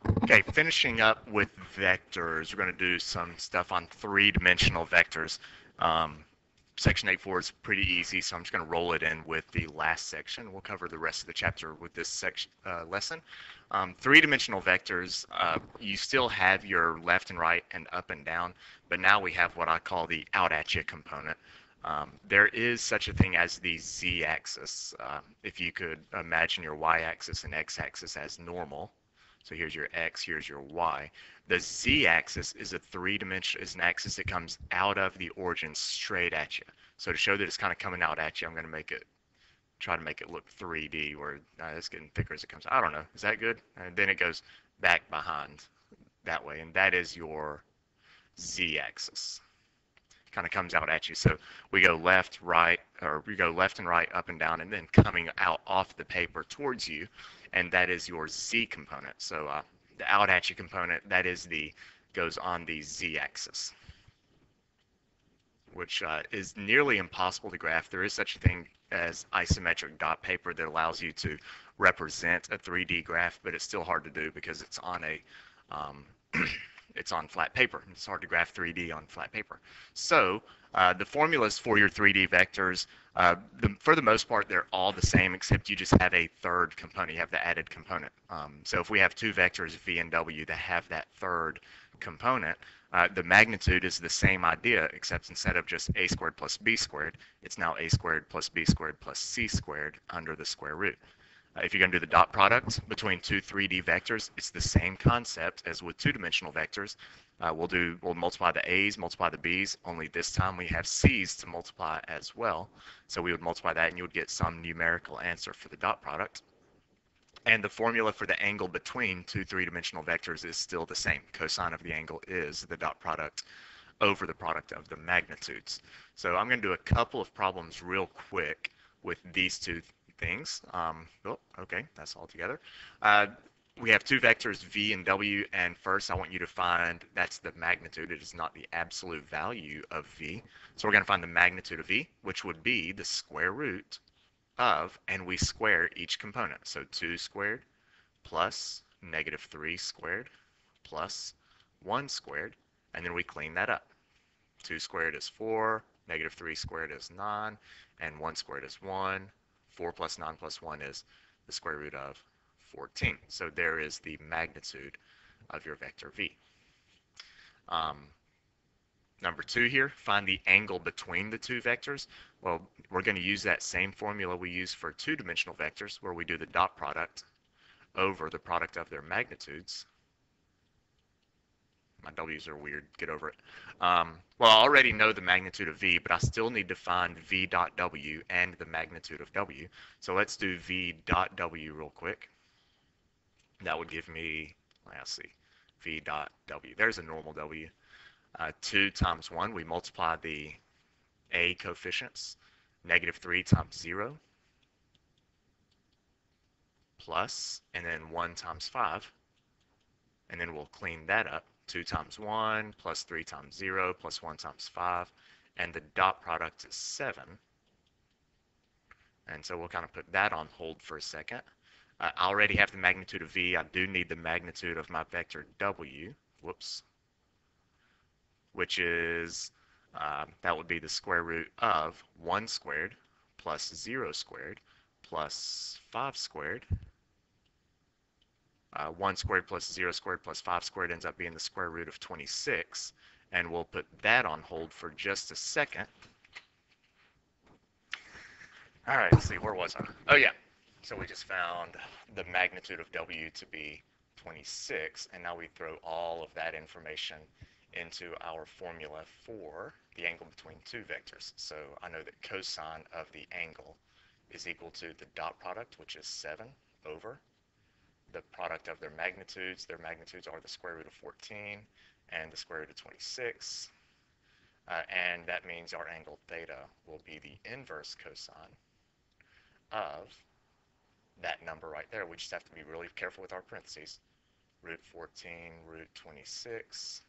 Okay, finishing up with vectors, we're going to do some stuff on three-dimensional vectors. Um, Section 8.4 is pretty easy, so I'm just going to roll it in with the last section. We'll cover the rest of the chapter with this section lesson. Three-dimensional vectors, you still have your left and right and up and down, but now we have what I call the out at you component. There is such a thing as the z-axis. If you could imagine your y-axis and x-axis as normal, so here's your x, here's your y. The z-axis is a three-dimensional, is an axis that comes out of the origin straight at you. So to show that it's kind of coming out at you, I'm going to try to make it look 3D, where it's getting thicker as it comes. I don't know. Is that good? And then it goes back behind that way, and that is your z-axis. Kind of comes out at you. So we go left, right, or we go left and right, up and down, and then coming out off the paper towards you, and that is your z component. So the out at you component, that is goes on the z-axis, which is nearly impossible to graph. There is such a thing as isometric dot paper that allows you to represent a 3D graph, but it's still hard to do because it's on a um, it's on flat paper. It's hard to graph 3D on flat paper. So the formulas for your 3D vectors, for the most part, they're all the same, except you just have a third component. You have the added component. So if we have two vectors, v and w, that have that third component, the magnitude is the same idea, except instead of just a squared plus b squared, it's now a squared plus b squared plus c squared under the square root. If you're going to do the dot product between two 3D vectors, it's the same concept as with two-dimensional vectors. We'll multiply the a's, multiply the b's, only this time we have c's to multiply as well. So we would multiply that and you would get some numerical answer for the dot product. And the formula for the angle between two three-dimensional vectors is still the same. Cosine of the angle is the dot product over the product of the magnitudes. So I'm going to do a couple of problems real quick with these two things. Okay, that's all together. We have two vectors, v and w, and first I want you to find, that's the magnitude. It is not the absolute value of v. So we're going to find the magnitude of v, which would be the square root of, and we square each component. So 2 squared plus negative 3 squared plus 1 squared, and then we clean that up. 2 squared is 4, negative 3 squared is 9, and 1 squared is 1. 4 plus 9 plus 1 is the square root of 14. So there is the magnitude of your vector v. Number 2 here, find the angle between the two vectors. Well, we're going to use that same formula we use for two-dimensional vectors, where we do the dot product over the product of their magnitudes. My W's are weird, get over it. Well, I already know the magnitude of v, but I still need to find v dot w and the magnitude of w. So let's do v dot w real quick. That would give me, let's see, v dot w. There's a normal w. 2 times 1, we multiply the a coefficients. Negative 3 times 0 plus, and then 1 times 5. And then we'll clean that up. 2 times 1 plus 3 times 0 plus 1 times 5. And the dot product is 7. And so we'll kind of put that on hold for a second. I already have the magnitude of v. I do need the magnitude of my vector w. Whoops. Which is, that would be the square root of 1 squared plus 0 squared plus 5 squared. 1 squared plus 0 squared plus 5 squared ends up being the square root of 26. And we'll put that on hold for just a second. All right, let's see, where was I? Oh, yeah. So we just found the magnitude of w to be 26, and now we throw all of that information into our formula for the angle between two vectors. So I know that cosine of the angle is equal to the dot product, which is 7, over the product of their magnitudes. Their magnitudes are the square root of 14 and the square root of 26. And that means our angle theta will be the inverse cosine of that number right there. We just have to be really careful with our parentheses. Root 14, root 26,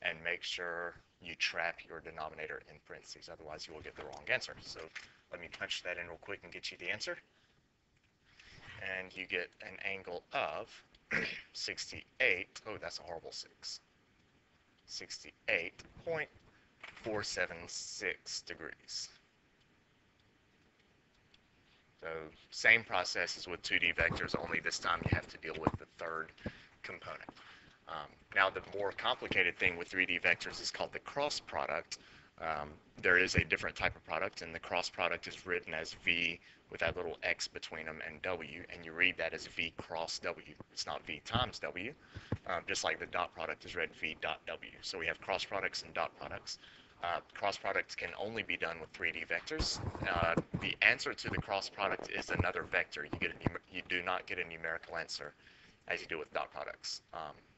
and make sure you trap your denominator in parentheses. Otherwise, you will get the wrong answer. So let me punch that in real quick and get you the answer. And you get an angle of 68, oh, that's a horrible 6. 68.476 degrees. So same process as with 2D vectors, only this time you have to deal with the third component. Now the more complicated thing with 3D vectors is called the cross product. There is a different type of product, and the cross product is written as V with that little X between them and W, and you read that as V cross W. It's not V times W, just like the dot product is read V dot W. So we have cross products and dot products. Cross products can only be done with 3D vectors. The answer to the cross product is another vector. You do not get a numerical answer as you do with dot products.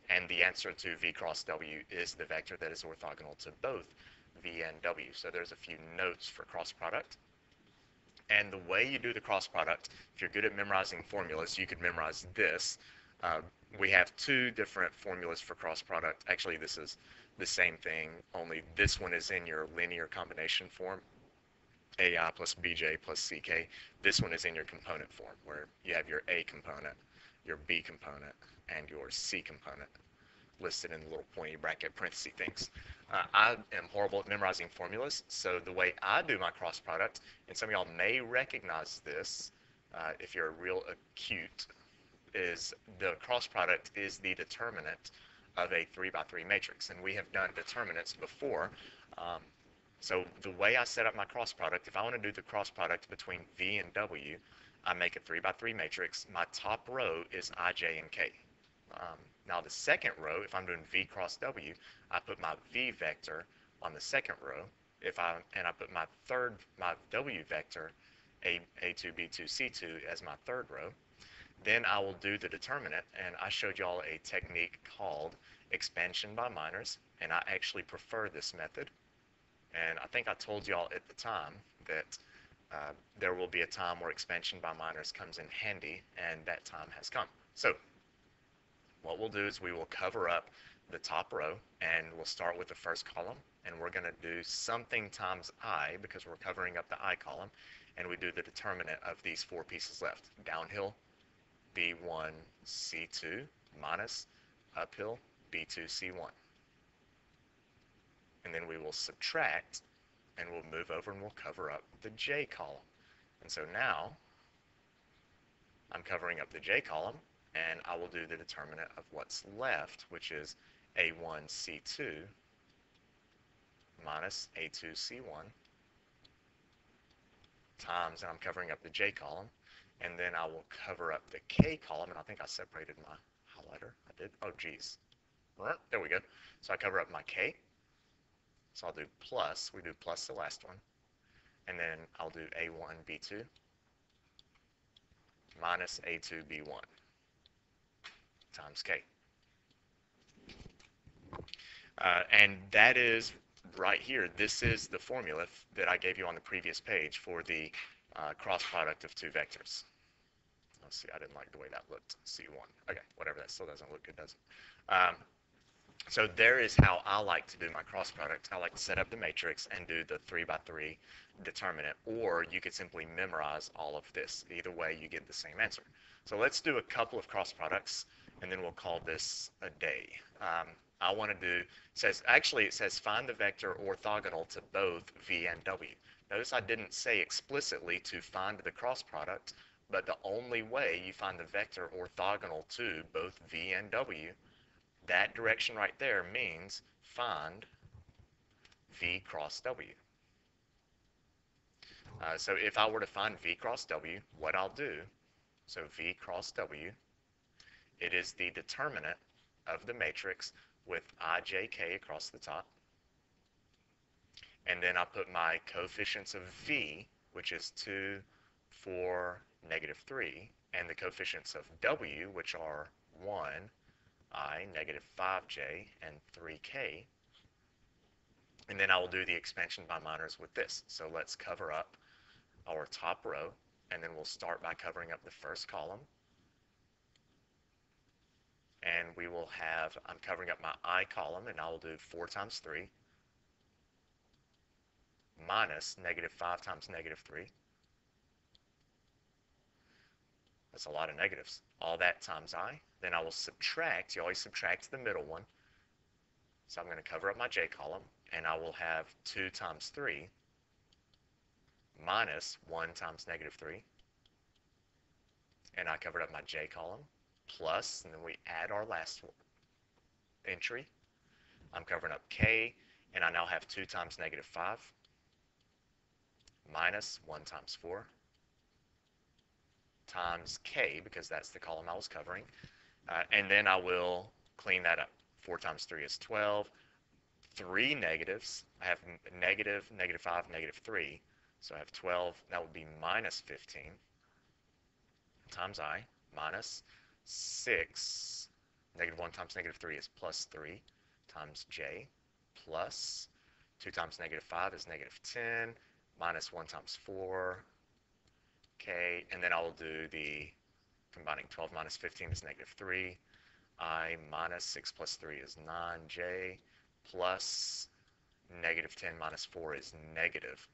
And the answer to V cross W is the vector that is orthogonal to both V and W. So there's a few notes for cross product. And the way you do the cross product, if you're good at memorizing formulas, you could memorize this. We have two different formulas for cross product. Actually, this is the same thing, only this one is in your linear combination form, AI plus BJ plus CK. This one is in your component form, where you have your A component, your B component, and your C component listed in the little pointy bracket parenthesis things. I am horrible at memorizing formulas, so the way I do my cross product, and some of y'all may recognize this if you're real acute, is the cross product is the determinant of a 3x3 matrix, and we have done determinants before. So the way I set up my cross product, if I want to do the cross product between V and W, I make a 3x3 matrix. My top row is I, J, and K. Now the second row, if I'm doing V cross W, I put my V vector on the second row. I put my W vector, A2, B2, C2 as my third row. Then I will do the determinant, and I showed y'all a technique called expansion by minors, and I actually prefer this method. And I think I told y'all at the time that there will be a time where expansion by minors comes in handy, and that time has come. So what we'll do is we will cover up the top row, and we'll start with the first column, and we're going to do something times I, because we're covering up the I column, and we do the determinant of these four pieces left. Downhill, B1, C2, minus uphill, B2, C1. And then we will subtract, and we'll move over and we'll cover up the J column. And so now I'm covering up the J column, and I will do the determinant of what's left, which is A1, C2 minus A2, C1 times, and I'm covering up the J column, and then I will cover up the K column, and I think I separated my highlighter. I did. Oh, geez. There we go. So I cover up my K. So I'll do plus. We do plus the last one. And then I'll do A1, B2 minus A2, B1 times K. And that is right here. This is the formula that I gave you on the previous page for the cross product of two vectors. Let's see, I didn't like the way that looked. C1. Okay, whatever, that still doesn't look good, does it? So there is how I like to do my cross product. I like to set up the matrix and do the 3x3 determinant, or you could simply memorize all of this. Either way, you get the same answer. So let's do a couple of cross products, and then we'll call this a day. I want to do, it says find the vector orthogonal to both V and W. Notice I didn't say explicitly to find the cross product, but the only way you find the vector orthogonal to both V and W, that direction right there means find V cross W. So if I were to find V cross W, what I'll do, so V cross W, it is the determinant of the matrix with IJK across the top. And then I put my coefficients of V, which is 2, 4, negative 3, and the coefficients of W, which are 1, I, negative 5J, and 3K. And then I will do the expansion by minors with this. So let's cover up our top row, and then we'll start by covering up the first column. And we will have, I'm covering up my I column, and I will do 4 times 3 minus negative 5 times negative 3. That's a lot of negatives. all that times I. Then I will subtract. You always subtract the middle one. So I'm going to cover up my j column, and I will have 2 times 3 minus 1 times negative 3. And I covered up my j column, plus, and then we add our last entry. I'm covering up k, and I now have 2 times negative 5 minus 1 times 4 times k, because that's the column I was covering. And then I will clean that up. 4 times 3 is 12. 3 negatives. I have negative, negative 5, negative 3. So I have 12. That would be minus 15 times I minus 6. Negative 1 times negative 3 is plus 3 times j plus 2 times negative 5 is negative 10 minus 1 times 4 k. And then I will do the combining 12 minus 15 is negative 3. I minus 6 plus 3 is 9j plus negative 10 minus 4 is negative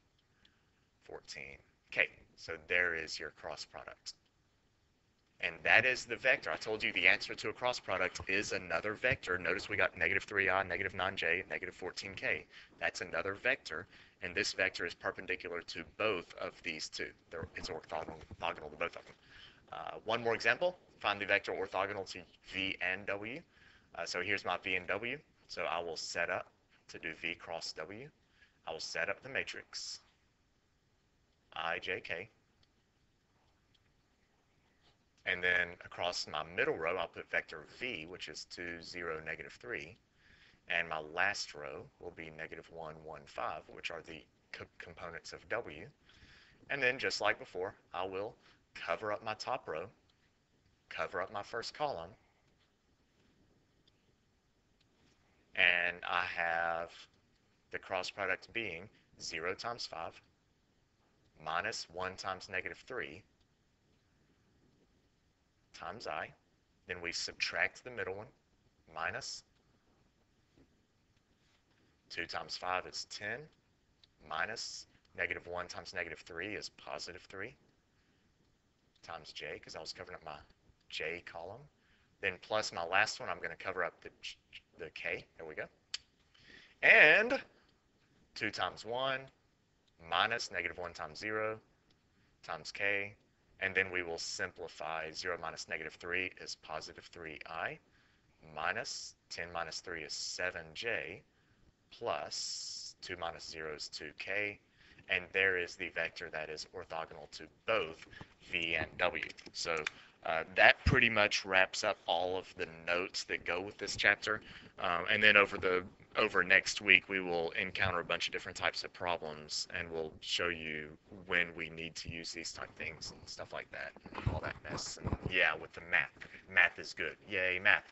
14. Okay, so there is your cross product. And that is the vector. I told you the answer to a cross product is another vector. Notice we got negative 3i, negative 9j, negative 14k. That's another vector, and this vector is perpendicular to both of these two. It's orthogonal to both of them. One more example. Find the vector orthogonal to v and w. So here's my v and w. So I will set up to do v cross w. I will set up the matrix I, j, k. And then across my middle row, I'll put vector v, which is 2, 0, negative 3. And my last row will be negative 1, 1, 5, which are the components of w. And then, just like before, I will cover up my top row, cover up my first column, and I have the cross product being 0 times 5 minus 1 times negative 3 times I. Then we subtract the middle one, minus 2 times 5 is 10, minus negative 1 times negative 3 is positive 3 times j, because I was covering up my j column. Then plus my last one, I'm going to cover up the k. There we go. And 2 times 1 minus negative 1 times 0 times k. And then we will simplify. 0 minus negative 3 is positive 3i, minus 10 minus 3 is 7j, plus 2 minus 0 is 2k. And there is the vector that is orthogonal to both v and w. So that pretty much wraps up all of the notes that go with this chapter. And then over next week, we will encounter a bunch of different types of problems, and we'll show you when we need to use these type things and stuff like that, and all that mess. And yeah, with the math. Math is good. Yay, math.